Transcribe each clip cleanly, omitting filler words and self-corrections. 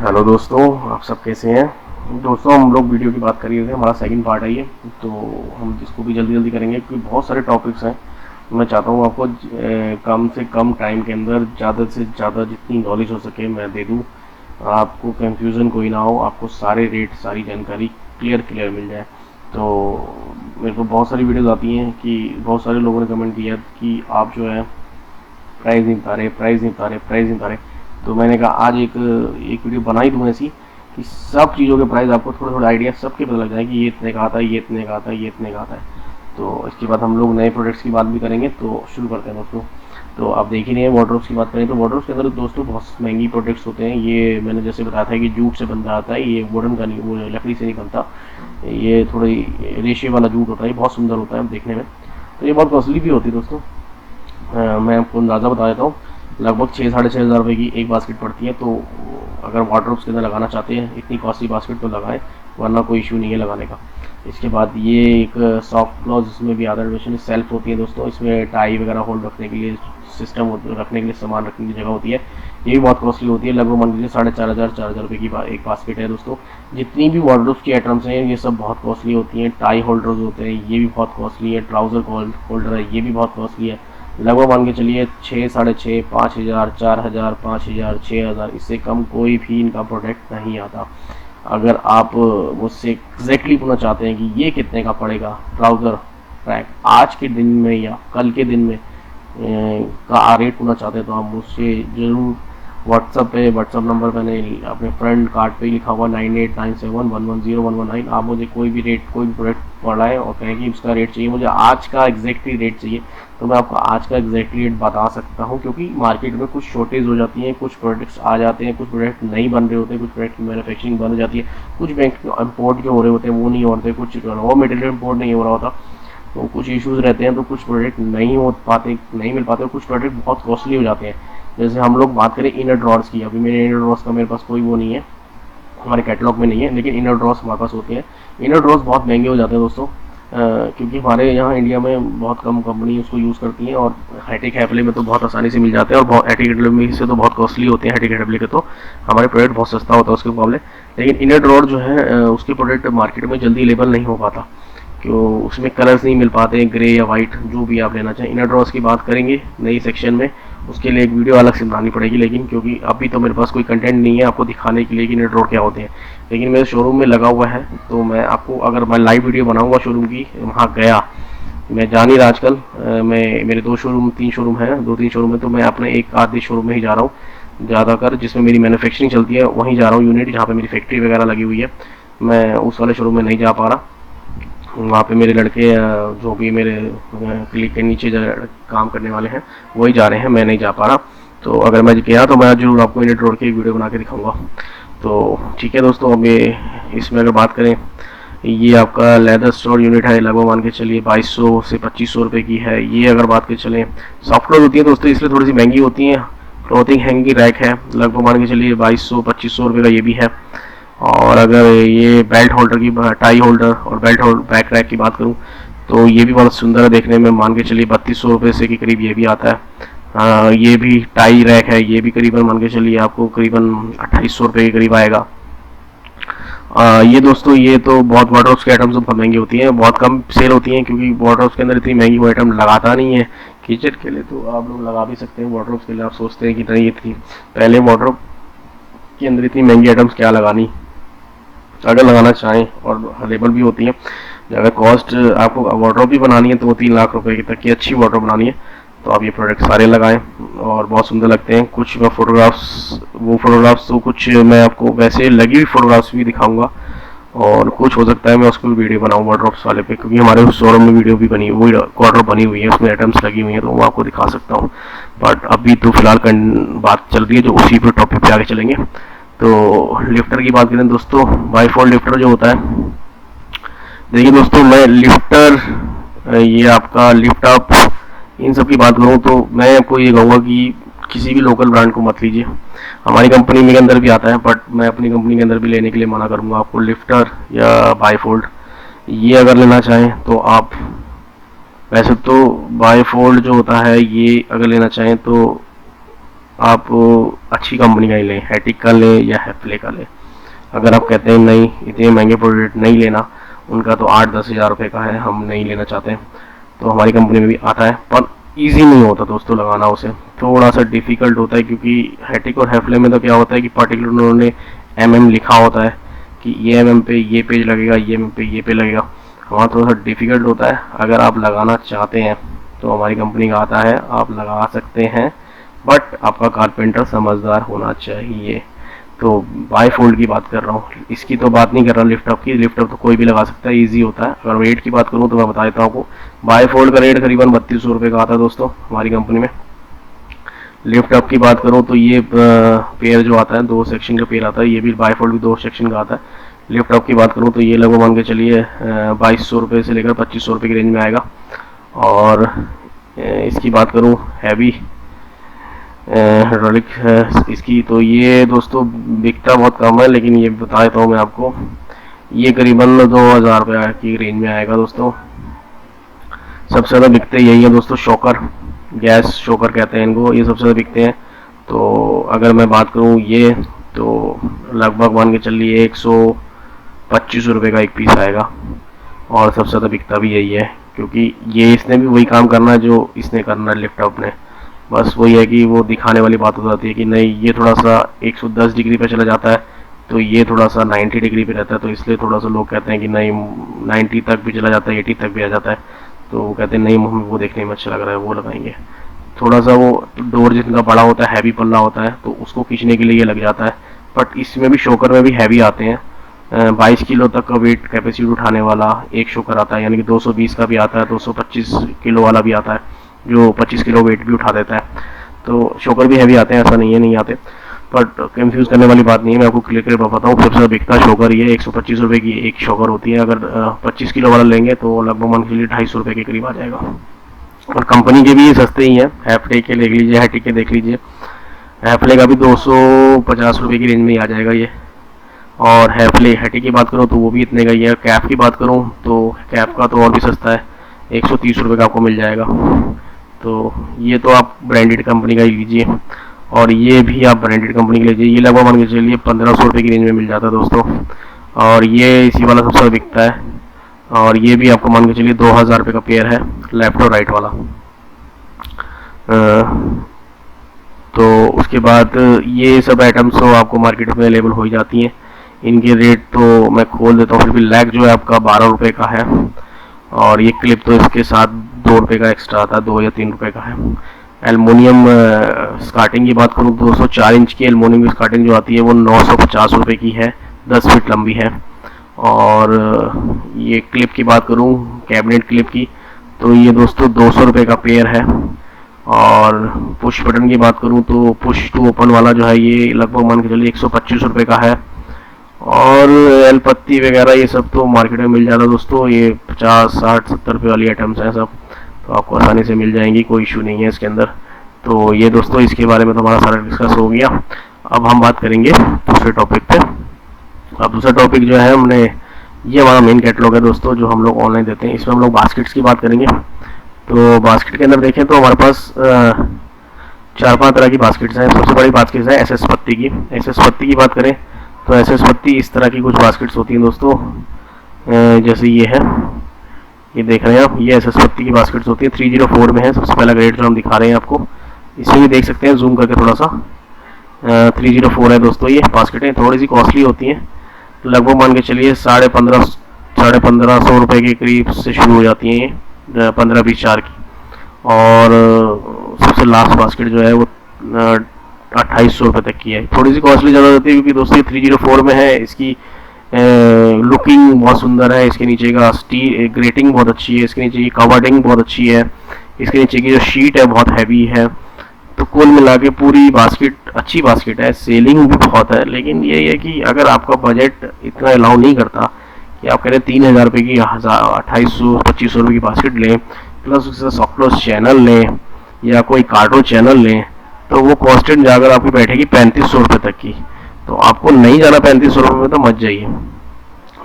Hello दोस्तों, आप सब कैसे हैं। दोस्तों हम लोग वीडियो की बात कर रहे थे, हमारा सेकंड पार्ट है ये, तो हम इसको भी जल्दी जल्दी करेंगे क्योंकि बहुत सारे टॉपिक्स हैं। मैं चाहता हूँ आपको कम से कम टाइम के अंदर ज़्यादा से ज़्यादा जितनी नॉलेज हो सके मैं दे दूँ। आपको कंफ्यूजन कोई ना हो, आपको सारे रेट सारी जानकारी क्लियर मिल जाए। तो मेरे को बहुत सारी वीडियोज़ आती हैं कि बहुत सारे लोगों ने कमेंट किया कि आप जो है प्राइस नहीं बता रहे, प्राइस नहीं बता रहे, प्राइस नहीं बता रहे। तो मैंने कहा आज एक वीडियो बना ही दूँ ऐसी कि सब चीज़ों के प्राइस आपको थोड़ा थोड़ा आइडिया सबके पता लग जाए कि ये इतने का आता है, ये इतने का आता है, ये इतने का आता है। तो इसके बाद हम लोग नए प्रोडक्ट्स की बात भी करेंगे, तो शुरू करते हैं दोस्तों। तो आप देख ही रहे हैं वार्डरोब्स की बात करें तो वार्डरोब्स के अंदर दोस्तों बहुत महंगी प्रोडक्ट्स होते हैं। ये मैंने जैसे बताया था कि जूट से बनता आता है, ये वुडन का नहीं, वो लकड़ी से नहीं बनता। ये थोड़ी रेशे वाला जूट होता है, ये बहुत सुंदर होता है देखने में। तो ये बहुत कॉस्टली भी होती है दोस्तों। मैं आपको अंदाज़ा बता देता हूँ, लगभग 6-6,500 रुपये की एक बास्केट पड़ती है। तो अगर वार्डरोब्स के अंदर लगाना चाहते हैं इतनी कॉस्टली बास्केट तो लगाएं, वरना कोई इशू नहीं है लगाने का। इसके बाद ये एक सॉफ्ट क्लॉज, इसमें भी अदर एडिशन सेल्फ होती है दोस्तों। इसमें टाई वगैरह होल्ड रखने के लिए सिस्टम रखने के लिए सामान रखने की जगह होती है। ये भी बहुत कॉस्टली होती है, लगभग मान लीजिए 4,500 रुपये की एक बास्केट है दोस्तों। जितनी भी वार्डरोब्स की आइटम्स हैं ये सब बहुत कॉस्टली होती हैं। टाई होल्डर्स होते हैं, ये भी बहुत कॉस्टली है। ट्राउज़र होल्डर है, ये भी बहुत कॉस्टली है। लगभग मान के चलिए 6, 6,500, 5,000, 4,000, 5,000, 6,000, इससे कम कोई भी इनका प्रोडक्ट नहीं आता। अगर आप मुझसे एग्जैक्टली पूछना चाहते हैं कि ये कितने का पड़ेगा ट्राउज़र ट्रैक आज के दिन में या कल के दिन में का रेट पूछना चाहते हैं, तो आप मुझसे ज़रूर व्हाट्सअप नंबर मैंने अपने फ्रेंड कार्ड पे लिखा हुआ 9897110119। आप मुझे कोई भी प्रोडक्ट पढ़ाएं और कहें कि उसका रेट चाहिए, मुझे आज का एग्जैक्टली रेट चाहिए, तो मैं आपको आज का एग्जैक्टली रेट बता सकता हूं। क्योंकि मार्केट में कुछ शॉर्टेज हो जाती है, कुछ प्रोडक्ट्स आ जाते हैं, कुछ प्रोडक्ट नहीं बन रहे होते, कुछ प्रोडक्ट की मैन्युफैक्चरिंग बन जाती है, कुछ बैंक इम्पोर्ट जो हो रहे होते हैं वो नहीं होते, कुछ रॉ मटेरियल इम्पोर्ट नहीं हो रहा होता, तो कुछ इश्यूज रहते हैं। तो कुछ प्रोडक्ट नहीं मिल पाते, कुछ प्रोडक्ट बहुत कॉस्टली हो जाते हैं। जैसे हम लोग बात करें इनर ड्रॉर्स की, अभी मेरे इनर ड्रॉर्स का मेरे पास कोई वो नहीं है, हमारे कैटलॉग में नहीं है, लेकिन इनर ड्रॉर्स हमारे पास होते हैं। इनर ड्रॉर्स बहुत महंगे हो जाते हैं दोस्तों, क्योंकि हमारे यहाँ इंडिया में बहुत कम कंपनी उसको यूज़ करती हैं, और हैटिक हैपले में तो बहुत आसानी से मिल जाते हैं, और बहुत हैटिक हैपले में से तो बहुत कॉस्टली होते हैं। हैटिक हैपले के तो हमारे प्रोडक्ट बहुत सस्ता होता है उसके मुकाबले। लेकिन इनर ड्रॉर जो है उसके प्रोडक्ट मार्केट में जल्दी अवेलेबल नहीं हो पाता, क्यों उसमें कलर्स नहीं मिल पाते, ग्रे या वाइट जो भी आप लेना चाहें। इनर ड्रॉर्स की बात करेंगे नई सेक्शन में, उसके लिए एक वीडियो अलग से बनानी पड़ेगी, लेकिन क्योंकि अभी तो मेरे पास कोई कंटेंट नहीं है आपको दिखाने के लिए कि इनर ड्रॉर क्या होते हैं। लेकिन मेरे शोरूम में लगा हुआ है, तो मैं आपको अगर मैं लाइव वीडियो बनाऊंगा शोरूम की, वहाँ गया, मैं जान ही रहा आजकल मैं मेरे 3 शोरूम है, 2-3 शोरूम है, तो मैं अपने एक आधे शोरूम में ही जा रहा हूँ ज़्यादातर, जिसमें मेरी मैन्युफैक्चरिंग चलती है वहीं जा रहा हूँ, यूनिट जहाँ पे मेरी फैक्ट्री वगैरह लगी हुई है। मैं उस वाले शोरूम में नहीं जा पा रहा, वहाँ पे मेरे लड़के जो भी मेरे क्लिक के नीचे काम करने वाले हैं वही जा रहे हैं, मैं नहीं जा पा रहा। तो अगर मैं गया तो मैं जरूर आपको इनर ड्रॉर की वीडियो बना के दिखाऊंगा। तो ठीक है दोस्तों, अब ये इसमें अगर बात करें, ये आपका लेदर स्टोर यूनिट है, लगभग मान के चलिए 2200 से 2500 रुपये की है। ये अगर बात के चलें सॉफ्ट क्लोज होती है दोस्तों, इसलिए थोड़ी सी महंगी होती हैं। क्लॉथिंग हैंगिंग रैक है, लगभग मान के चलिए 2200-2500 रुपये का ये भी है। और अगर ये बेल्ट होल्डर की, टाई होल्डर और बैक रैक की बात करूं, तो ये भी बहुत सुंदर है देखने में, मान के चलिए 3200 रुपये से के करीब ये भी आता है। ये भी टाई रैक है, ये भी करीबन मान के चलिए आपको करीबन 2800 रुपये के करीब आएगा। ये दोस्तों ये तो बहुत वार्डरोब्स की आइटम्स बहुत महंगी होती हैं, बहुत कम सेल होती हैं, क्योंकि वार्डरोब्स के अंदर इतनी महंगी वो आइटम लगाता नहीं है। किचन के लिए तो आप लोग लगा भी सकते हैं, वार्डरोब्स के लिए आप सोचते हैं कि नहीं इतनी पहले वार्डरोब के अंदर इतनी महंगी आइटम्स क्या लगानी, अगर लगाना चाहें और अवेलेबल भी होती हैं। अगर कॉस्ट आपको वार्डरोब भी बनानी है तो 3 लाख रुपए की तक की अच्छी वार्डरोब बनानी है, तो आप ये प्रोडक्ट सारे लगाएं और बहुत सुंदर लगते हैं। कुछ मैं फोटोग्राफ्स तो कुछ मैं आपको वैसे लगी हुई फोटोग्राफ्स भी दिखाऊंगा, और कुछ हो सकता है मैं उसको वीडियो बनाऊँ वार्डरोब्स वाले पे, क्योंकि हमारे उस शोरूम में वीडियो भी बनी हुई, वार्डरोब बनी हुई है, उसमें आइटम्स लगी हुई हैं, तो वो आपको दिखा सकता हूँ। बट अभी तो फिलहाल बात चल रही है जो उसी पर टॉपिक पे आगे चलेंगे। तो लिफ्टर की बात करें दोस्तों, बाईफोल्ड लिफ्टर जो होता है, देखिए दोस्तों मैं लिफ्टर, ये आपका लिफ्ट अप, इन सब की बात करूँ तो मैं आपको ये कहूँगा कि किसी भी लोकल ब्रांड को मत लीजिए। हमारी कंपनी के अंदर भी आता है, बट मैं अपनी कंपनी के अंदर भी लेने के लिए मना करूँगा आपको। लिफ्टर या बाईफोल्ड ये अगर लेना चाहें तो आप, वैसे तो बाईफोल्ड जो होता है ये अगर लेना चाहें तो आप अच्छी कंपनी का ही लें, हैटिक का लें या हैफ्ले का लें। अगर आप कहते हैं नहीं इतने महंगे प्रोडक्ट नहीं लेना, उनका तो 8-10 हज़ार रुपये का है, हम नहीं लेना चाहते हैं, तो हमारी कंपनी में भी आता है, पर ईजी नहीं होता दोस्तों लगाना, उसे थोड़ा सा डिफ़िकल्ट होता है, क्योंकि हैटिक और हैफ्ले में तो क्या होता है कि पर्टिकुलर उन्होंने MM लिखा होता है कि ये MM पे ये पेज लगेगा, ये MM पे ये पेज लगेगा। हमारा थोड़ा सा डिफ़िकल्ट होता है। अगर आप लगाना चाहते हैं तो हमारी कंपनी का आता है, आप लगा सकते हैं, बट आपका कारपेंटर समझदार होना चाहिए। तो बाईफोल्ड की बात कर रहा हूँ, इसकी तो बात नहीं कर रहा लिफ्ट अप की। लिफ्ट अप तो कोई भी लगा सकता है, इजी होता है। अगर रेट की बात करूँ तो मैं बता देता हूँ आपको, बाईफोल्ड का रेट करीबन 3200 रुपये का आता है दोस्तों हमारी कंपनी में। लिफ्ट अप की बात करूँ तो ये पेयर जो आता है 2 सेक्शन का पेयर आता है, ये भी बाईफोल्ड भी 2 सेक्शन का आता है। लिफ्ट अप की बात करूँ तो ये लगभग मान के चलिए 2200 रुपये से लेकर 2500 रुपये की रेंज में आएगा। और इसकी बात करूँ हैवी हाइड्रोलिक इसकी, तो ये दोस्तों बिकता बहुत कम है, लेकिन ये बता देता हूँ मैं आपको, ये करीबन 2000 रुपये की रेंज में आएगा दोस्तों। सबसे ज़्यादा बिकते यही है दोस्तों, शॉकर, गैस शॉकर कहते हैं इनको, ये सबसे ज़्यादा बिकते हैं। तो अगर मैं बात करूँ ये, तो लगभग मान के चलिए 125 रुपये का एक पीस आएगा, और सबसे ज़्यादा बिकता भी यही है, क्योंकि ये इसने भी वही काम करना है जो इसने करना है लिफ्ट अप ने। बस वही है कि वो दिखाने वाली बात हो जाती है कि नहीं ये थोड़ा सा 110 डिग्री पे चला जाता है, तो ये थोड़ा सा 90 डिग्री पे रहता है, तो इसलिए थोड़ा सा लोग कहते हैं कि नहीं 90 तक भी चला जाता है, 80 तक भी आ जाता है, तो वो कहते हैं नहीं हमें वो देखने में अच्छा लग रहा है, वो लगाएंगे। थोड़ा सा वो डोर जितना बड़ा होता है, हैवी पल्ला होता है, तो उसको खींचने के लिए ये लग जाता है। बट इसमें भी शोकर में भी हैवी आते हैं, 22 किलो तक का वेट कैपेसिटी उठाने वाला एक शोकर आता है, यानी कि 220 का भी आता है, 225 किलो वाला भी आता है, जो 25 किलो वेट भी उठा देता है। तो शोकर भी हैवी आते हैं, ऐसा नहीं है नहीं आते, बट कंफ्यूज करने वाली बात नहीं है, मैं आपको क्लियर कर बताऊँ। सबसे ज़्यादा बिकता शोकर ये 125 रुपये की एक शोकर होती है। अगर 25 किलो वाला लेंगे तो लगभग मान के लिए 250 रुपये के करीब आ जाएगा। और कंपनी के भी ये सस्ते ही हैं, हैफ्ले के देख लीजिए, हैटिक के देख लीजिए, हैफ्ले का भी 250 रुपये की रेंज में ही आ जाएगा ये। और हैटिक की बात करूँ तो वो भी इतने का ही है। कैप की बात करूँ तो कैप का तो और भी सस्ता है, 130 रुपये का आपको मिल जाएगा। तो ये तो आप ब्रांडेड कंपनी का ही लीजिए, और ये भी आप ब्रांडेड कंपनी का लीजिए। ये लगभग मान के चलिए 1500 रुपये की रेंज में मिल जाता है दोस्तों, और ये इसी वाला सबसे बिकता है। और ये भी आपको मान के चलिए 2000 रुपये का पेयर है, लेफ्ट और राइट वाला। तो उसके बाद ये सब आइटम्स तो आपको मार्केट में अवेलेबल हो ही जाती हैं। इनके रेट तो मैं खोल देता हूँ, फिर भी लैग जो है आपका 12 रुपये का है, और ये क्लिप तो इसके साथ 2 रुपये का एक्स्ट्रा आता है, 2 या 3 रुपये का है। एलुमिनियम स्कार्टिंग की बात करूँ, 204 इंच की एलुमिनियम की स्कार्टिंग जो आती है वो 950 रुपये की है, 10 फीट लंबी है। और ये क्लिप की बात करूँ, कैबिनेट क्लिप की, तो ये दोस्तों 200 रुपये का पेयर है। और पुश बटन की बात करूँ तो पुश टू ओपन वाला जो है ये लगभग मान के चलिए 125 रुपये का है। और एल पत्ती वगैरह ये सब तो मार्केट में मिल जाता है दोस्तों, ये 50, 60, 70 रुपये वाली आइटम्स हैं सब, तो आपको आसानी से मिल जाएंगी, कोई इशू नहीं है इसके अंदर। तो ये दोस्तों इसके बारे में तो हमारा सारा डिस्कस हो गया। अब हम बात करेंगे दूसरे टॉपिक पे। अब दूसरा टॉपिक जो है हमने, ये हमारा मेन कैटलॉग है दोस्तों जो हम लोग ऑनलाइन देते हैं। इसमें हम लोग बास्केट्स की बात करेंगे। तो बास्केट के अंदर देखें तो हमारे पास 4-5 तरह की बास्केट्स हैं। सबसे बड़ी बास्केट्स है SS पत्ती की। SS पत्ती की बात करें तो SS पत्ती इस तरह की कुछ बास्केट्स होती हैं दोस्तों, जैसे ये है, ये देख रहे हैं आप, ये SS पत्ती की बास्केट्स होती है, 304 में है सबसे पहला ग्रेड जो हम दिखा रहे हैं आपको। इसमें भी देख सकते हैं जूम करके थोड़ा सा, 304 है दोस्तों। ये बास्केटें थोड़ी सी कॉस्टली होती हैं, लगभग मान के चलिए 1550 रुपये के करीब से शुरू हो जाती हैं, 15-20 चार की। और सबसे लास्ट बास्केट जो है वो 2800 रुपये तक की है। थोड़ी सी कॉस्टली ज़्यादा होती है क्योंकि दोस्तों ये 304 में है, इसकी लुकिंग बहुत सुंदर है, इसके नीचे का स्टील ग्रेटिंग बहुत अच्छी है, इसके नीचे की कवर्डिंग बहुत अच्छी है, इसके नीचे की जो शीट है बहुत हैवी है। तो कुल मिला के पूरी बास्केट अच्छी बास्केट है, सेलिंग भी बहुत है। लेकिन ये है कि अगर आपका बजट इतना अलाउ नहीं करता कि आप कह रहे 3000 रुपये की 2800-2500 रुपये की बास्केट लें, प्लस उसके साथ सॉफ्टक्लोज चैनल लें या कोई कार्टो चैनल लें, तो वो कॉस्टेड जाकर आपकी बैठेगी 3500 रुपये तक की। तो आपको नहीं जाना 3500 रुपये में, तो मत जाइए,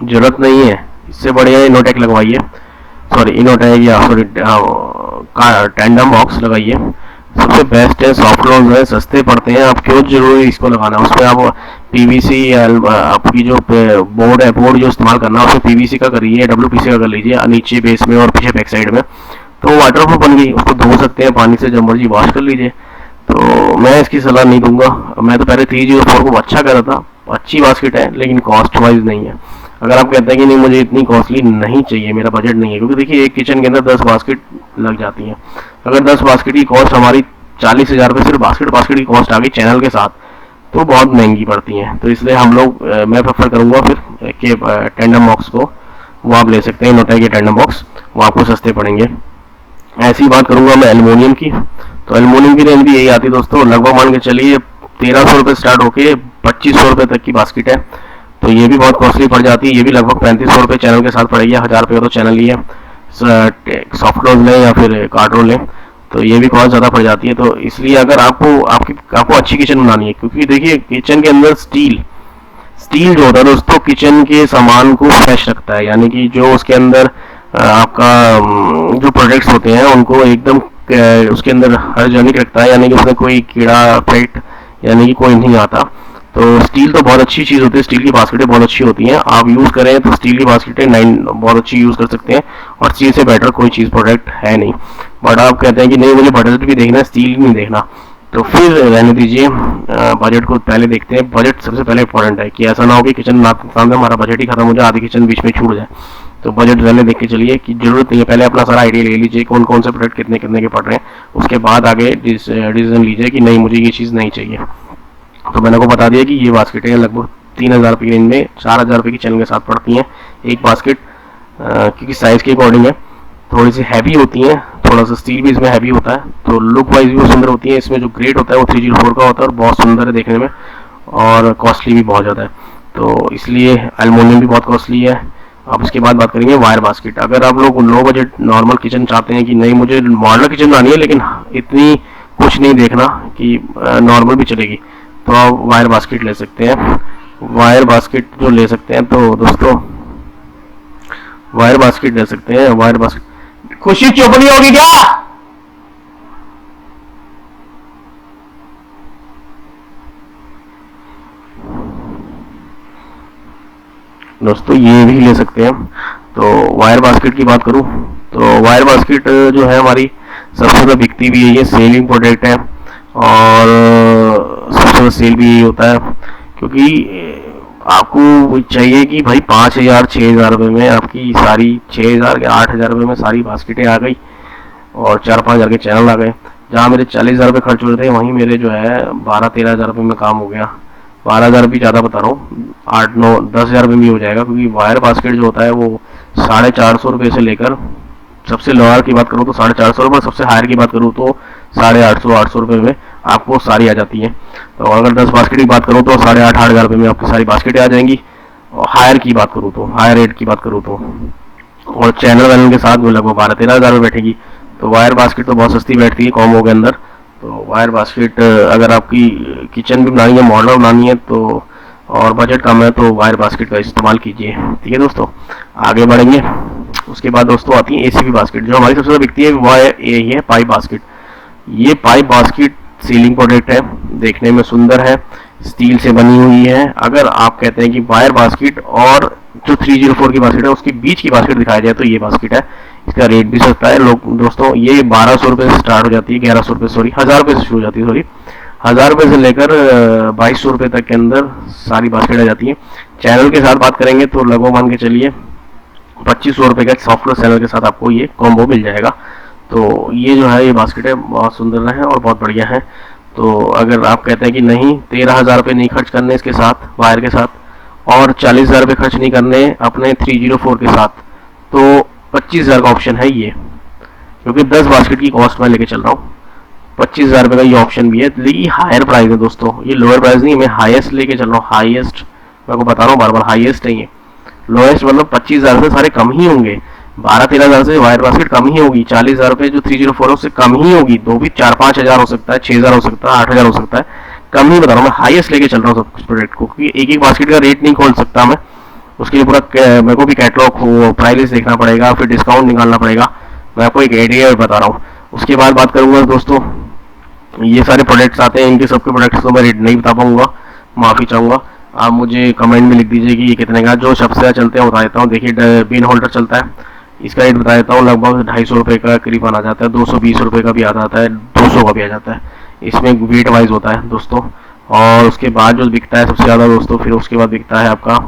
ज़रूरत नहीं है। इससे बढ़िया इनोटेक लगवाइए, सॉरी इनोटेक या सॉरी टैंडम बॉक्स लगाइए। सबसे बेस्ट है, सॉफ्ट क्लोज है, सस्ते पड़ते हैं, आप क्यों जरूरी इसको लगाना। उसमें आप पीवीसी आपकी जो बोर्ड है, बोर्ड जो इस्तेमाल करना है उसमें पीवीसी का करिए, डब्ल्यूपीसी का कर लीजिए नीचे बेस में और पीछे बैक साइड में, तो वाटरप्रूफ बन गई। उसको धो सकते हैं पानी से, जब मर्जी वॉश कर लीजिए। तो मैं इसकी सलाह नहीं दूंगा। मैं तो पहले 304 को अच्छा कर रहा था, अच्छी बास्केट है लेकिन कॉस्ट वाइज नहीं है। अगर आप कहते हैं कि नहीं मुझे इतनी कॉस्टली नहीं चाहिए, मेरा बजट नहीं है, क्योंकि देखिए एक किचन के अंदर 10 बास्केट लग जाती हैं। अगर 10 बास्केट की कॉस्ट हमारी 40,000 रुपये सिर्फ बास्केट की कॉस्ट आ गई चैनल के साथ, तो बहुत महंगी पड़ती हैं। तो इसलिए हम लोग मैं प्रेफर करूँगा फिर कि टेंडम बॉक्स को वो आप ले सकते हैं, नोटा के टेंडम बॉक्स, वो आपको सस्ते पड़ेंगे। ऐसी बात करूँगा मैं एल्युमिनियम की, तो एल्युमिनियम की रेंज भी यही आती है दोस्तों, लगभग मान के चलिए 1300 रुपये स्टार्ट होके 2500 रुपये तक की बास्केट है। तो ये भी बहुत कॉस्टली पड़ जाती है, ये भी लगभग 3500 रुपये चैनल के साथ पड़ेगी। 1000 रुपये का तो चैनल ही है, सॉफ्ट क्लोज लें या फिर कार्डरोल लें तो ये भी कॉस्ट ज़्यादा पड़ जाती है। तो इसलिए अगर आपको अच्छी किचन बनानी है, क्योंकि देखिए किचन के अंदर स्टील जो होता है दोस्तों किचन के सामान को फ्रेश रखता है, यानी कि जो उसके अंदर आपका जो प्रोडक्ट्स होते हैं उनको एकदम उसके अंदर हाइजीनिक रखता है, यानी कि उसमें कोई कीड़ा पेट यानी कि कोई नहीं आता। तो स्टील तो बहुत अच्छी चीज़ होती है, स्टील की बास्केटें बहुत अच्छी होती हैं, आप यूज़ करें तो स्टील की बास्केटें 9 बहुत अच्छी यूज़ कर सकते हैं, और स्टील से बेटर कोई चीज़ प्रोडक्ट है नहीं। बट आप कहते हैं कि नहीं मुझे बजट भी देखना है, स्टील नहीं देखना, तो फिर रहने दीजिए, बजट को पहले देखते हैं। बजट सबसे पहले इंपॉर्टेंट है कि ऐसा ना हो कि किचन सामने हमारा बजट ही खत्म हो जाए, आधी किचन बीच में छूट जाए। तो बजट पहले देख के चलिए कि जरूरत नहीं है, पहले अपना सारा आइडिया ले लीजिए कौन कौन से प्रोडक्ट कितने कितने के पड़ रहे हैं, उसके बाद आगे डिसीजन लीजिए कि नहीं मुझे ये चीज़ नहीं चाहिए। तो मैंने को बता दिया कि ये बास्केटें लगभग 3000 रुपये की रेंज में 4000 रुपये की चैनल के साथ पड़ती हैं एक बास्केट, क्योंकि साइज़ के अकॉर्डिंग है, थोड़ी सी हैवी होती हैं, थोड़ा सा स्टील भी इसमें हैवी होता है, तो लुक वाइज भी वो सुंदर होती है। इसमें जो ग्रेड होता है वो 304 का होता है और बहुत सुंदर है देखने में, और कॉस्टली भी बहुत ज़्यादा है, तो इसलिए एल्युमिनियम भी बहुत कॉस्टली है। अब इसके बाद बात करेंगे वायर बास्केट। अगर आप लोग लो बजट नॉर्मल किचन चाहते हैं कि नहीं मुझे मॉडलर किचन बनानी है लेकिन इतनी कुछ नहीं देखना कि नॉर्मल भी चलेगी, तो आप वायर बास्केट ले सकते हैं। वायर बास्केट जो ले सकते हैं तो दोस्तों वायर बास्केट ले सकते हैं। वायर बास्केट खुशी चुप नहीं होगी क्या? दोस्तों ये भी ले सकते हैं। तो वायर बास्केट की बात करूं तो वायर बास्केट जो है हमारी सबसे ज़्यादा बिकती भी है, ये सेलिंग प्रोडक्ट है, और सबसे ज़्यादा सेल भी यही होता है, क्योंकि आपको चाहिए कि भाई 5000 6000 रुपये में आपकी सारी 6000 या 8000 रुपये में सारी बास्केटें आ गई और 4-5 हज़ार के चैनल आ गए। जहाँ मेरे 40,000 रुपये खर्च हो रहे थे वहीं मेरे जो है 12-13 हज़ार रुपये में काम हो गया। 12,000 भी ज़्यादा बता रहा हूँ, 8-9-10 हज़ार रुपये भी हो जाएगा, क्योंकि वायर बास्केट जो होता है वो 450 रुपये से लेकर, सबसे लोअर की बात करूँ तो 450 रुपये, सबसे हायर की बात करूँ तो 850 रुपये में आपको सारी आ जाती है। तो अगर 10 बास्केट की बात करूँ तो 8,500 हज़ार रुपये में आपकी सारी बास्केटें आ जाएंगी। और हायर की बात करूँ तो हायर रेट की बात करूँ तो, और चैनल वैनल के साथ वो लगभग 12-13 हज़ार में बैठेगी। तो वायर बास्केट तो बहुत सस्ती बैठती है कॉम्बो के अंदर। तो वायर बास्केट अगर आपकी किचन भी बनानी है, मॉडल बनानी है, तो और बजट कम है तो वायर बास्केट का इस्तेमाल कीजिए। ठीक है दोस्तों, आगे बढ़ेंगे। उसके बाद दोस्तों आती है एसीबी बास्केट, जो हमारी सबसे ज़्यादा बिकती है वो यही है पाइप बास्केट। ये पाइप बास्केट सीलिंग प्रोडक्ट है, देखने में सुंदर है, स्टील से बनी हुई है। अगर आप कहते हैं कि वायर बास्केट और जो 304 की बास्केट है उसके बीच की बास्केट दिखाया जाए तो ये बास्केट है। इसका रेट भी सस्ता है लोग दोस्तों, ये 1200 रुपये से स्टार्ट हो जाती है, 1100 रुपये सॉरी 1000 रुपये से शुरू हो जाती है, सॉरी 1000 रुपये से लेकर 2200 रुपये तक के अंदर सारी बास्केट आ जाती है। चैनल के साथ बात करेंगे तो लगभग मान के चलिए 2500 रुपये का सॉफ्टवेयर चैनल के साथ आपको ये कॉम्बो मिल जाएगा। तो ये जो है ये बास्केट है बहुत सुंदर है और बहुत बढ़िया है। तो अगर आप कहते हैं कि नहीं 13,000 रुपये नहीं खर्च करने इसके साथ वायर के साथ, और 40,000 रुपये खर्च नहीं करने अपने 304 के साथ, तो 25,000 का ऑप्शन है ये, क्योंकि 10 बास्केट की कॉस्ट मैं लेके चल रहा हूँ। 25,000 रुपये का ये ऑप्शन भी है, लेकिन हायर प्राइस है दोस्तों, ये लोअर प्राइस नहीं, मैं हाईएस्ट लेके चल रहा हूँ। हाईएस्ट मैं आपको बता रहा हूँ बार बार, हाईएस्ट है ये, लोएस्ट मतलब 25,000 से सारे कम ही होंगे। 12-13 हज़ार से वायर बास्केट कम ही होगी, 40,000 रुपये जो 304 है उससे कम ही होगी। तो भी 4-5 हज़ार हो सकता है, 6,000 हो सकता है, 8,000 हो सकता है, कम ही बता रहा हूँ मैं। हाईएस्ट लेके चल रहा हूँ सब कुछ प्रोडक्ट को, क्योंकि एक एक बास्केट का रेट नहीं खोल सकता मैं, उसके लिए पूरा मेरे को भी कैटलॉग हो प्राइस देखना पड़ेगा, फिर डिस्काउंट निकालना पड़ेगा। मैं आपको एक आइडिया बता रहा हूँ। उसके बाद बात करूँगा दोस्तों ये सारे प्रोडक्ट्स आते हैं, इनके सबके प्रोडक्ट्स तो मैं रेट नहीं बता पाऊंगा, माफ़ी चाहूँगा। आप मुझे कमेंट में लिख दीजिए कि ये कितने का। जो सबसे ज़्यादा चलते हैं बता देता हूँ। देखिए पिन होल्डर चलता है, इसका रेट बता देता हूँ, लगभग 250 रुपये का करीबन आ जाता है। 220 रुपये का भी आ जाता है, 200 का भी आ जाता है। इसमें वेट वाइज होता है दोस्तों। और उसके बाद जो बिकता है सबसे ज़्यादा दोस्तों, फिर उसके बाद बिकता है आपका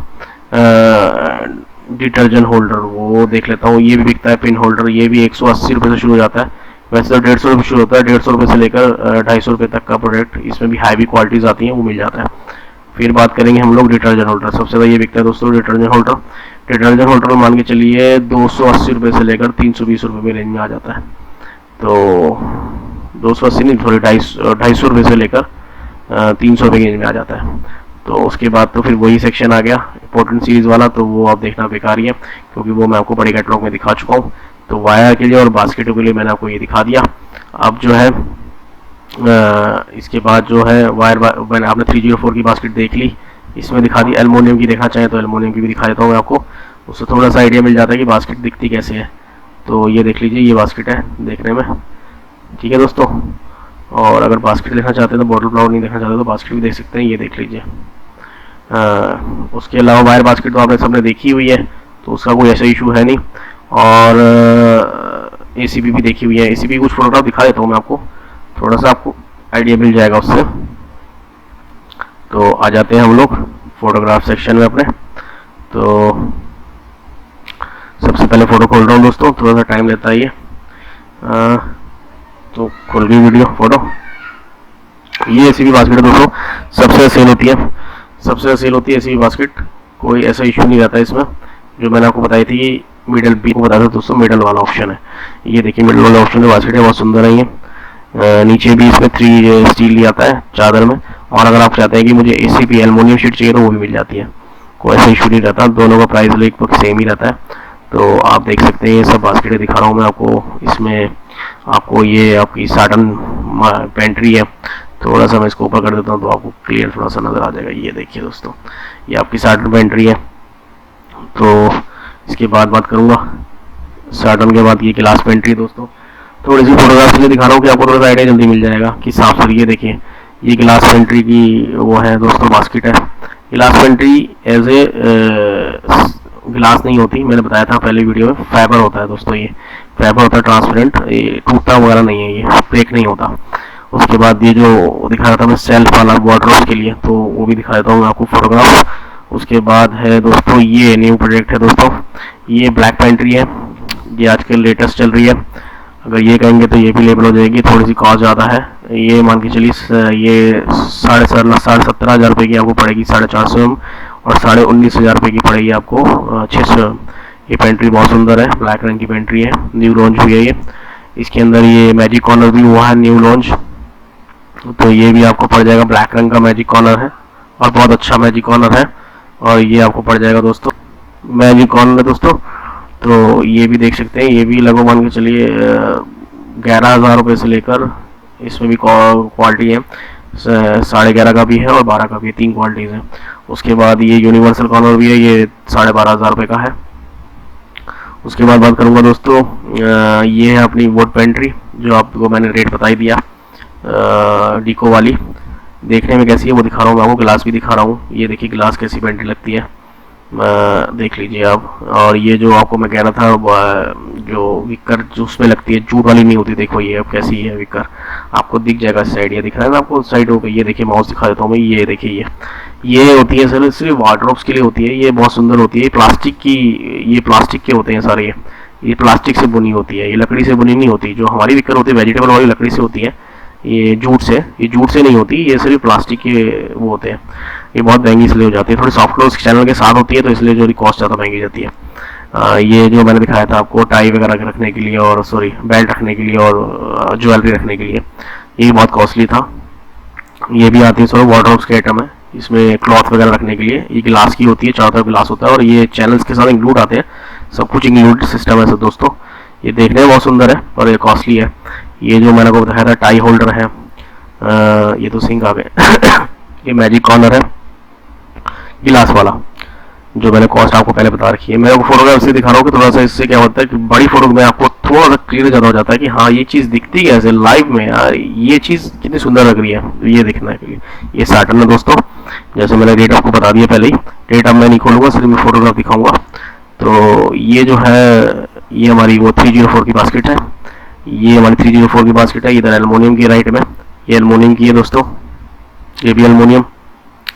डिटर्जेंट होल्डर। वो देख लेता हूँ, ये भी बिकता है पिन होल्डर। ये भी 180 रुपये से शुरू हो जाता है। वैसे तो 150 रुपये शुरू होता है, 150 रुपये से लेकर 250 रुपये तक का प्रोडक्ट, इसमें भी हैवी क्वालिटीज़ आती हैं, वो मिल जाता है। फिर बात करेंगे हम लोग डिटर्जेंट होल्डर। सबसे ज़्यादा ये बिकता है दोस्तों डिटर्जेंट होल्डर। डिटर्जेंट होल्डर मान के चलिए 280 रुपये से लेकर 320 रुपये में रेंज में आ जाता है। तो 280 नहीं, सॉरी 250 रुपये से लेकर 300 रुपये की रेंज में आ जाता है। तो उसके बाद तो फिर वही सेक्शन आ गया इंपॉर्टेंट सीरीज़ वाला, तो वो आप देखना बेकार ही है, क्योंकि वो मैं आपको बड़े कैटलॉग में दिखा चुका हूँ। तो वायर के लिए और बास्केटों के लिए मैंने आपको ये दिखा दिया। अब जो है इसके बाद जो है वायर मैंने आपने 304 की बास्केट देख ली, इसमें दिखा दी। एल्युमिनियम की देखना चाहें तो एल्युमिनियम की भी दिखा देता हूँ मैं आपको, उससे थोड़ा सा आइडिया मिल जाता है कि बास्केट दिखती कैसे है। तो ये देख लीजिए, ये बास्केट है देखने में, ठीक है दोस्तों। और अगर बास्केट देखना चाहते हैं तो बॉटल फ्लावर नहीं देखना चाहते तो बास्केट भी देख सकते हैं, ये देख लीजिए। उसके अलावा वायर बास्केट तो आपने सबने देखी हुई है, तो उसका कोई ऐसा इशू है नहीं। और ACB भी देखी हुई है। ACB कुछ फोटोग्राफ दिखा देता हूँ मैं आपको, थोड़ा सा आपको आइडिया मिल जाएगा उससे। तो आ जाते हैं हम लोग फोटोग्राफ सेक्शन में अपने। तो सबसे पहले फ़ोटो खोल रहा हूँ दोस्तों, थोड़ा सा टाइम लेता है ये। तो खोल गई वीडियो फोटो। ये ACB बास्केट है दोस्तों, सबसे सेल होती है, सबसे सेल होती है ACB बास्केट। कोई ऐसा इशू नहीं रहता इसमें। जो मैंने आपको बताई थी कि मिडल बी को बताया था दोस्तों, मिडल वाला ऑप्शन है। ये देखिए मिडल वाला ऑप्शन है, बास्केट है, बहुत सुंदर है ये। नीचे भी इसमें 3 स्टील ही आता है चादर में। और अगर आप चाहते हैं कि मुझे ACB एल्युमिनियम शीट चाहिए तो वो भी मिल जाती है, कोई ऐसा इशू नहीं रहता। दोनों का प्राइस लगभग सेम ही रहता है। तो आप देख सकते हैं ये सब बास्केटें दिखा रहा हूँ मैं आपको। इसमें आपको ये आपकी साटन पेंट्री है। थोड़ा सा मैं इसको ऊपर कर देता हूँ तो आपको क्लियर थोड़ा सा नज़र आ जाएगा। ये देखिए दोस्तों, ये आपकी साटन पेंट्री है। तो इसके बाद बात करूँगा साटन के बाद ये गिलास पेंट्री दोस्तों। थोड़ी सी फोटोग्राफ से दिखा रहा हूँ कि आपको थोड़ा सा आइडिया जल्दी मिल जाएगा कि साफ सुथरी। ये देखिए, ये गिलास पेंट्री की वो है दोस्तों बास्केट है। गिलास पेंट्री एज ए गिलास नहीं होती, मैंने बताया था पहले वीडियो में, फाइबर होता है दोस्तों। ये फाइबर होता है ट्रांसपेरेंट, ये टूटता वगैरह नहीं है, ये ब्रेक नहीं होता। उसके बाद ये जो दिखा रहा था मैं सेल्फ वाला वार्डरोब के लिए, तो वो भी दिखा देता हूँ मैं आपको फोटोग्राफ। उसके बाद है दोस्तों ये न्यू प्रोडक्ट है दोस्तों, ये ब्लैक पेंट्री है। ये आजकल लेटेस्ट चल रही है। अगर ये कहेंगे तो ये भी लेबल हो जाएगी, थोड़ी सी कॉस्ट ज़्यादा है। ये मान के चलिए ये 17,500 रुपये की आपको पड़ेगी 450 एम, और 19,500 रुपये की पड़ेगी आपको 600 एम। ये पेंट्री बहुत सुंदर है, ब्लैक रंग की पेंट्री है, न्यू लॉन्च हुई है ये। इसके अंदर ये मैजिक कॉर्नर भी हुआ है न्यू लॉन्च, तो ये भी आपको पड़ जाएगा। ब्लैक रंग का मैजिक कॉर्नर है और बहुत अच्छा मैजिक कॉर्नर है, और ये आपको पड़ जाएगा दोस्तों मैजिक कॉर्नर है दोस्तों। तो ये भी देख सकते हैं, ये भी लगभग मान के चलिए 11,000 रुपये से लेकर, इसमें भी क्वालिटी है, 11.5 का भी है और 12 का भी है, 3 क्वालिटीज़ हैं। उसके बाद ये यूनिवर्सल कॉर्नर भी है, ये 12,500 रुपये का है। उसके बाद बात करूँगा दोस्तों, ये है अपनी वुड पेंट्री, जो आपको मैंने रेट बता ही दिया। डीको वाली देखने में कैसी है वो दिखा रहा हूँ मैं आपको, गिलास भी दिखा रहा हूँ। ये देखिए गिलास कैसी पेंट्री लगती है, देख लीजिए आप। और ये जो आपको मैं कहना था, जो विकर जो उसमें लगती है, जूट वाली नहीं होती, देखो ये अब कैसी है विकर, आपको दिख जाएगा साइड। ये दिख रहा है ना आपको साइड हो गई, ये देखिए माउस दिखा देता हूँ मैं। ये देखिए ये होती है सर, सिर्फ वार्डरोब्स के लिए होती है। ये बहुत सुंदर होती है, प्लास्टिक की, ये प्लास्टिक के होते हैं सारे, ये प्लास्टिक से बुनी होती है, ये लकड़ी से बुनी नहीं होती। जो हमारी विकर होती है वेजिटेबल वाली लकड़ी से होती है, ये जूट से नहीं होती, ये सिर्फ प्लास्टिक के वो होते हैं। ये बहुत महंगी इसलिए हो जाती है, थोड़ी सॉफ्ट क्लोज चैनल के साथ होती है, तो इसलिए जो कॉस्ट ज़्यादा महंगी जाती है। ये जो मैंने दिखाया था आपको टाई वगैरह रखने के लिए, और सॉरी बेल्ट रखने के लिए, और ज्वेलरी रखने के लिए, ये बहुत कॉस्टली था। ये भी आती है सर, वार्डरोब्स के आइटम है, इसमें क्लॉथ वगैरह रखने के लिए। ये गिलास की होती है, चारों तरफ गिलास होता है, और ये चैनल्स के साथ इंक्लूड आते हैं, सब कुछ इंक्लूड सिस्टम है सर दोस्तों। ये देखने में बहुत सुंदर है और ये कॉस्टली है। ये जो मैंने आपको बताया था टाई होल्डर है, ये तो सिंक आ गए ये मैजिक कॉर्नर है गिलास वाला, जो मैंने कॉस्ट आपको पहले बता रखी है। मैं आपको फोटोग्राफ से दिखा रहा हूँ कि थोड़ा सा इससे क्या होता है कि बड़ी फोटो में आपको थोड़ा सा क्लियर ज़्यादा हो जाता है कि हाँ ये चीज़ दिखती है ऐसे लाइव में, यार ये चीज़ कितनी सुंदर लग रही है, तो ये दिखना है। ये सैटर्न है दोस्तों, जैसे मैंने रेट आपको बता दिया पहले ही। रेट अब मैं नहीं खोलूँगा, सिर्फ मैं फोटोग्राफ दिखाऊँगा। तो ये जो है ये हमारी वो 304 की बास्केट है। ये हमारी 304 की बास्केट है। इधर एलुमिनियम की राइट में, ये एलुमिनियम की है दोस्तों, ये भी एलुमिनियम।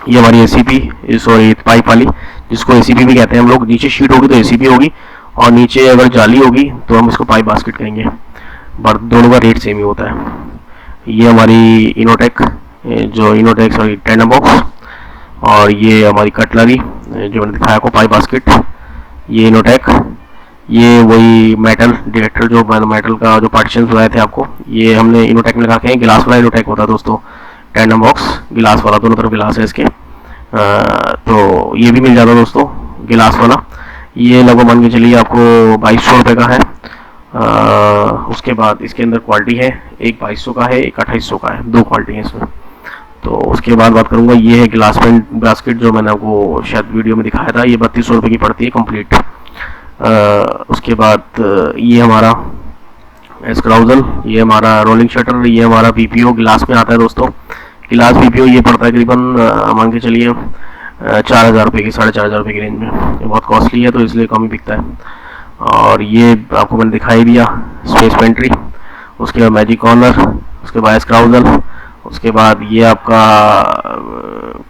ये हमारी एसीपी, सॉरी पाइप वाली, जिसको एसीपी भी कहते हैं हम लोग। नीचे शीट होगी तो एसीपी होगी, और नीचे अगर जाली होगी तो हम इसको पाइप बास्केट कहेंगे, बट दोनों का रेट सेम ही होता है। ये हमारी इनोटेक, जो इनोटेक सॉरी टेंडर बॉक्स, और ये हमारी कटलरी जो मैंने दिखाया आपको पाइप बास्केट, ये इनोटेक। ये वही मेटल डिटेक्टर, जो मेटल का जो पार्टीशन बनाए थे आपको, ये हमने इनोटेक में रखे हैं। गिलास वाला इनोटेक होता है दोस्तों, टेंडम बॉक्स गिलास वाला, दोनों तरफ गिलास है इसके। तो ये भी मिल जाता है दोस्तों गिलास वाला। ये लगभग मान के चलिए आपको 2200 रुपये का है। उसके बाद इसके अंदर क्वालिटी है, एक 2200 का है, एक 2800 का है, दो क्वालिटी है इसमें। तो उसके बाद बात करूँगा, ये है गिलास पेंट बास्केट, जो मैंने आपको शायद वीडियो में दिखाया था। ये 3200 रुपये की पड़ती है कंप्लीट। उसके बाद ये हमारा स्क्राउजल, ये हमारा रोलिंग शटर, ये हमारा पीपीओ गिलास में आता है दोस्तों। गिलास पीपीओ ये पड़ता है करीबन मान के चलिए 4000 रुपये की, 4500 रुपये की रेंज में। ये बहुत कॉस्टली है तो इसलिए कम ही बिकता है। और ये आपको मैंने दिखाई दिया स्पेस पेंट्री। उसके बाद मैजिक कॉर्नर, उसके बाद स्क्राउजल, उसके बाद ये आपका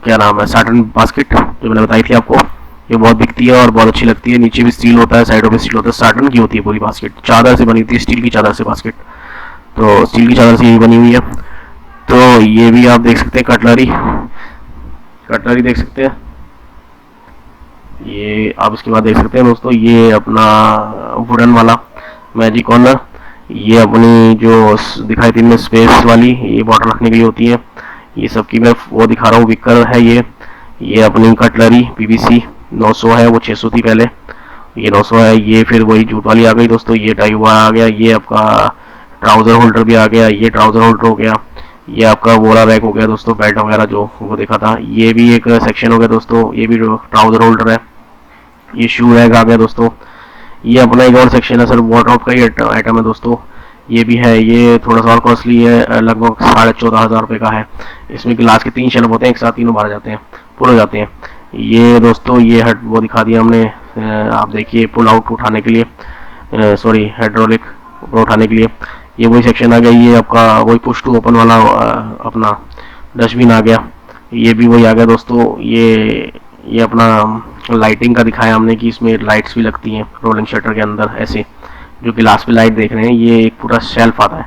क्या नाम है सैटर्न बास्केट, जो मैंने बताई थी आपको। ये बहुत बिकती है और बहुत अच्छी लगती है। नीचे भी स्टील होता है, साइडों पे स्टील होता है, सैटर्न की होती है पूरी बास्केट, चादर से बनी होती है, स्टील की चादर से बास्केट। तो स्टील की चादर से ये बनी हुई है। तो ये भी आप देख सकते हैं, कटलरी, कटलरी देख सकते हैं। ये आप इसके बाद देख सकते हैं दोस्तों, ये अपना वुडन वाला मैजिक कॉर्नर। ये अपनी जो दिखाई थी इनमें स्पेस वाली, ये बॉटल रखने के लिए होती है। ये सब की मैं वो दिखा रहा हूँ, विकर है ये अपनी कटलरी पीवीसी 900 है, वो 600 थी पहले, ये 900 है। ये फिर वही जूट वाली आ गई दोस्तों, ये टाई हुआ आ गया। ये आपका ट्राउज़र होल्डर भी आ गया, ये ट्राउज़र होल्डर हो गया। ये आपका बोरा रैक हो गया दोस्तों, बेल्ट वगैरह जो वो देखा था। ये भी एक सेक्शन हो गया दोस्तों, ये भी ट्राउज़र होल्डर है। ये शू रैक आ गया दोस्तों। ये अपना एक और सेक्शन है सर, वार्डरोब का ही आइटम है दोस्तों। ये भी है, ये थोड़ा सा और कॉस्टली है, लगभग 14,500 रुपये का है। इसमें गिलास के 3 शेल्फ होते हैं, एक साथ तीनों बाहर जाते हैं, पुल हो जाते हैं। ये दोस्तों ये हेड वो दिखा दिया हमने, आप देखिए पुल आउट उठाने के लिए, सॉरी हाइड्रोलिक उठाने के लिए। ये वही सेक्शन आ गया। ये आपका वही पुश टू ओपन वाला अपना डस्टबिन आ गया। ये भी वही आ गया दोस्तों। ये अपना लाइटिंग का दिखाया हमने कि इसमें लाइट्स भी लगती हैं रोलिंग शटर के अंदर, ऐसे जो गिलास पे लाइट देख रहे हैं। ये एक पूरा शेल्फ आता है,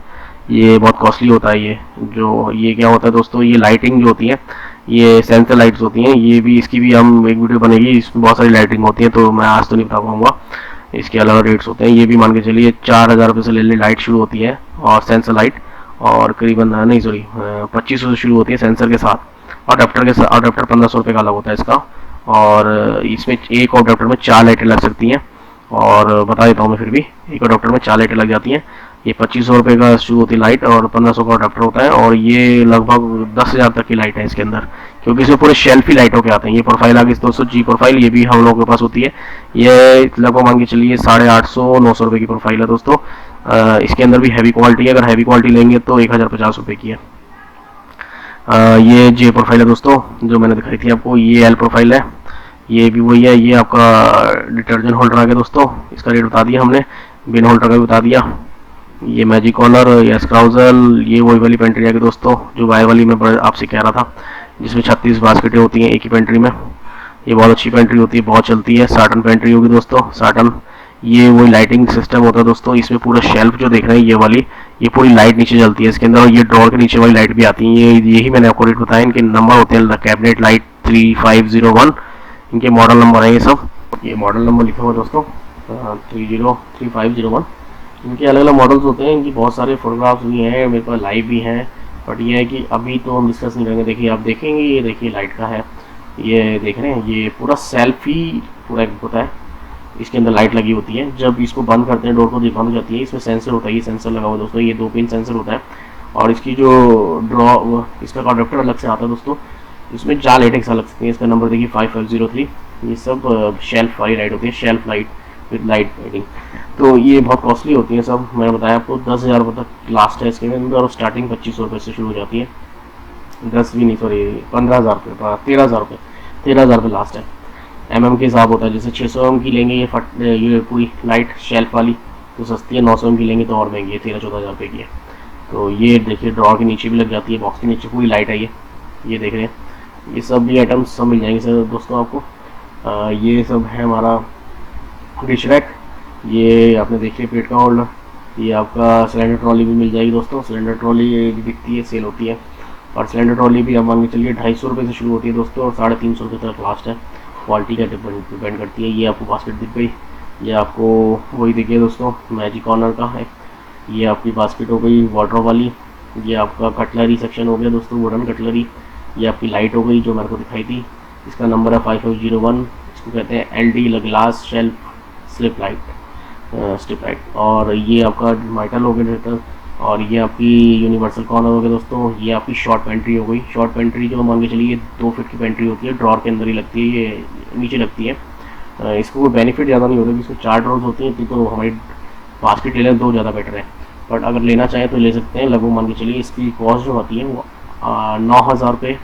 ये बहुत कॉस्टली होता है। ये क्या होता है दोस्तों, ये लाइटिंग जो होती है, ये सेंसर लाइट्स होती हैं। ये भी इसकी भी हम एक वीडियो बनेगी, इसमें बहुत सारी लाइटिंग होती है, तो मैं आज तो नहीं बता पाऊंगा। इसके अलग रेट्स होते हैं। ये भी मान के चलिए 4000 रुपये से ले लाइट शुरू होती है, और सेंसर लाइट, और करीबन नहीं सॉरी 2500 से शुरू होती है सेंसर के साथ, और अडाप्टर के साथ। अडाप्टर 1500 रुपये का अलग होता है इसका। और इसमें एक अडाप्टर में 4 लाइटें लग सकती हैं, और बता देता हूँ मैं फिर भी, एक अडाप्टर में 4 लाइटें लग जाती हैं। ये 2500 रुपये का शुरू होती है लाइट, और 1500 का अडाप्टर होता है। और ये लगभग 10,000 तक की लाइट है इसके अंदर, क्योंकि इसमें पूरे शेल्फ ही लाइटों के आते हैं। ये प्रोफाइल आ गई दोस्तों, जी प्रोफाइल, ये भी हम लोगों के पास होती है। ये लगभग मान के चलिए 850-900 रुपये की प्रोफाइल है दोस्तों। इसके अंदर भी हैवी क्वालिटी है, अगर हैवी क्वालिटी लेंगे तो 1050 रुपये की है। ये जे प्रोफाइल है दोस्तों, जो मैंने दिखाई थी आपको। ये एल प्रोफाइल है, ये भी वही है। ये आपका डिटर्जेंट होल्डर आ गया दोस्तों, इसका रेट बता दिया हमने, बिन होल्डर का भी बता दिया। ये मैजिक कॉर्नर, ये स्क्राउजल, ये वही वाली पेंट्री आ गई दोस्तों, जो वायर वाली मैं आपसे कह रहा था, जिसमें 36 बास्केटें होती हैं एक ही पेंट्री में। ये बहुत अच्छी पेंट्री होती है, बहुत चलती है। साटन पेंट्री होगी दोस्तों, साटन। ये वही लाइटिंग सिस्टम होता है दोस्तों, इसमें पूरा शेल्फ जो देख रहे हैं ये वाली, ये पूरी लाइट नीचे जलती है इसके अंदर, और ये ड्रॉर के नीचे वाली लाइट भी आती है। यही मैंने आपको रेट बताया। इनके नंबर होते हैं कैबिनेट लाइट 3501, इनके मॉडल नंबर है ये सब। ये मॉडल नंबर लिखा हुआ दोस्तों 3501। इनके अलग अलग मॉडल्स होते हैं, इनकी बहुत सारे फोटोग्राफ्स भी हैं, मेरे पास लाइव भी हैं, बट ये है कि अभी तो हम डिस्कस नहीं करेंगे। देखिए आप देखेंगे, ये देखिए लाइट का है, ये देख रहे हैं, ये पूरा सेल्फ ही पूरा एक होता है, इसके अंदर लाइट लगी होती है। जब इसको बंद करते हैं, डोर को बंद हो जाती है, इसमें सेंसर होता है, ये सेंसर लगा हुआ दोस्तों, ये 2 पिन सेंसर होता है। और इसकी जो इसका अडाप्टर अलग से आता है दोस्तों, इसमें 4 लाइटें एक साथ लग सकती हैं। इसका नंबर देखिए 5503, ये सब शेल्फ वाली लाइट होती है, shelf light with light lighting. तो ये बहुत कॉस्टली होती है सब, मैंने बताया आपको 10,000 रुपये तक लास्ट है इसके अंदर, और स्टार्टिंग 2500 रुपये से शुरू हो जाती है। 10 भी नहीं, सॉरी 15,000 रुपये, 13,000 रुपये, 13,000 रुपये लास्ट है। के हिसाब होता है, जैसे 600 की लेंगे ये पूरी लाइट शेल्फ वाली तो सस्ती है, 900 की लेंगे तो और महंगी है, 13-14,000 रुपये की है। तो ये देखिए ड्रॉर के नीचे भी लग जाती है, बॉक्स के नीचे पूरी लाइट है ये देख रहे हैं। ये सब भी आइटम्स सब मिल जाएंगे सर दोस्तों आपको। ये सब है हमारा डिश रैक, ये आपने देख लिया पेट का होल्डर, ये आपका सिलेंडर ट्रॉली भी मिल जाएगी दोस्तों। सिलेंडर ट्रॉली ये दिखती है, सेल होती है, और सिलेंडर ट्रॉली भी आप मान के चलिए 250 रुपये से शुरू होती है दोस्तों, और 350 रुपये तक लास्ट है। क्वालिटी का डिपेंड करती है। ये आपको बास्केट दिख गई, ये आपको वही देखिए दोस्तों मैजिक कॉर्नर का है। ये आपकी बास्केट हो गई वाटर वाली। ये आपका कटलरी सेक्शन हो गया दोस्तों, वुडन कटलरी। ये आपकी लाइट हो गई जो मेरे को दिखाई थी, इसका नंबर है 5501, इसको कहते हैं LD glass shelf slip light. और ये आपका माइटल हो गया, और ये आपकी यूनिवर्सल कॉर्नर हो गया दोस्तों। ये आपकी शॉर्ट पेंट्री हो गई। शॉर्ट पेंट्री जो मान के चलिए 2 फीट की पेंट्री होती है, ड्रॉर के अंदर ही लगती है, ये नीचे लगती है। इसको कोई बेनिफिट ज़्यादा नहीं होता कि इसको 4 ड्रॉर्स होती हैं, तो हमारी बास्केट ले लें तो ज़्यादा बेटर है, बट अगर लेना चाहें तो ले सकते हैं। लगभग मान के चलिए इसकी कॉस्ट जो होती है वो 9,000 रुपये,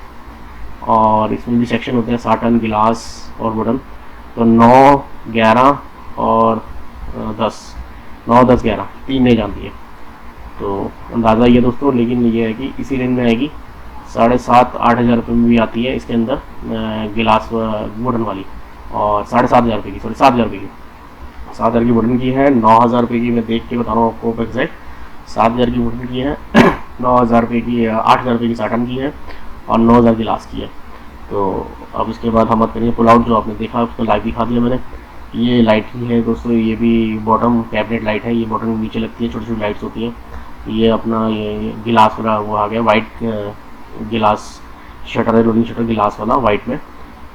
और इसमें भी सेक्शन होते हैं साटन, गिलास और वुडन। तो 9, 11 और 10, 9, 10, 11 तीन नहीं जानती है, तो अंदाज़ा ये दोस्तों। लेकिन ये है कि इसी रेंज में आएगी, 7,500-8 हज़ार रुपये में भी आती है इसके अंदर गिलास वुडन वाली, और 7,500 रुपये की, सॉरी 7,000 रुपये की, 7,000 की वुडन की है। 9,000 रुपये की मैं देख के बता रहा हूँ आपको एग्जैक्ट, 7,000 की वुडन की है, 9,000 रुपये की, 8,000 रुपये की साटन की है, और 9,000 गिलास की है। तो अब इसके बाद हम बात करेंगे पुल आउट, जो आपने देखा उसको लाइव दिखा दिया मैंने। ये लाइट ही है दोस्तों, ये भी बॉटम कैबिनेट लाइट है, ये बॉटम नीचे लगती है, छोटी छोटी लाइट्स होती हैं। ये अपना ये गिलास वाला वो आ गया, वाइट गिलास शटर है, रोलिंग शटर गिलास वाला वाइट में।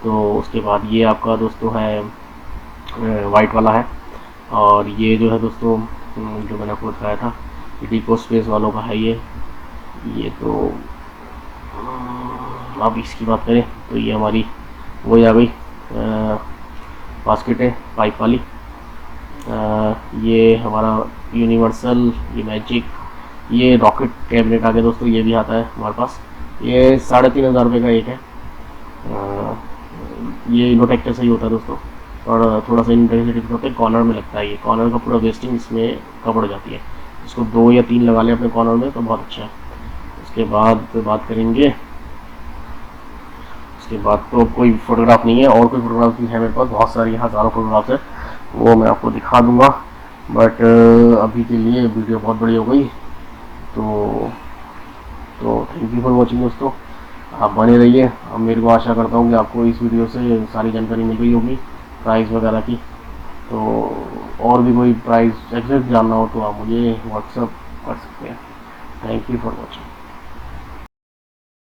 तो उसके बाद ये आपका दोस्तों है वाइट वाला है, और ये जो है दोस्तों जो मैंने आपको बताया था डिको स्पेस वालों का है ये तो अब इसकी बात करें तो ये हमारी वही आ गई बास्केट है पाइप वाली। ये हमारा यूनिवर्सल, ये मैजिक, ये रॉकेट कैबिनेट आ गया दोस्तों, ये भी आता है हमारे पास। ये 3,500 रुपये का एक है। ये इनोटेक का सही होता है दोस्तों, और थोड़ा सा इनोटेक से डिफरेंट होता है, कॉर्नर में लगता है। ये कॉर्नर का पूरा वेस्टिंग इसमें कवर हो जाती है, इसको 2 या 3 लगा लें अपने कॉर्नर में तो बहुत अच्छा है। उसके बाद बात करेंगे, उसके बाद तो कोई फ़ोटोग्राफ नहीं है, और कोई फ़ोटोग्राफ नहीं है मेरे पास, बहुत सारी हज़ारों फ़ोटोग्राफ्स है, वो मैं आपको दिखा दूंगा। बट अभी के लिए वीडियो बहुत बड़ी हो गई, तो थैंक यू फॉर वॉचिंग दोस्तों, आप बने रहिए। अब मेरे को आशा करता हूँ कि आपको इस वीडियो से सारी जानकारी मिल गई होगी प्राइस वगैरह की। तो और भी कोई प्राइस एग्जैक्ट जानना हो तो आप मुझे व्हाट्सअप कर सकते हैं। Thank you for watching.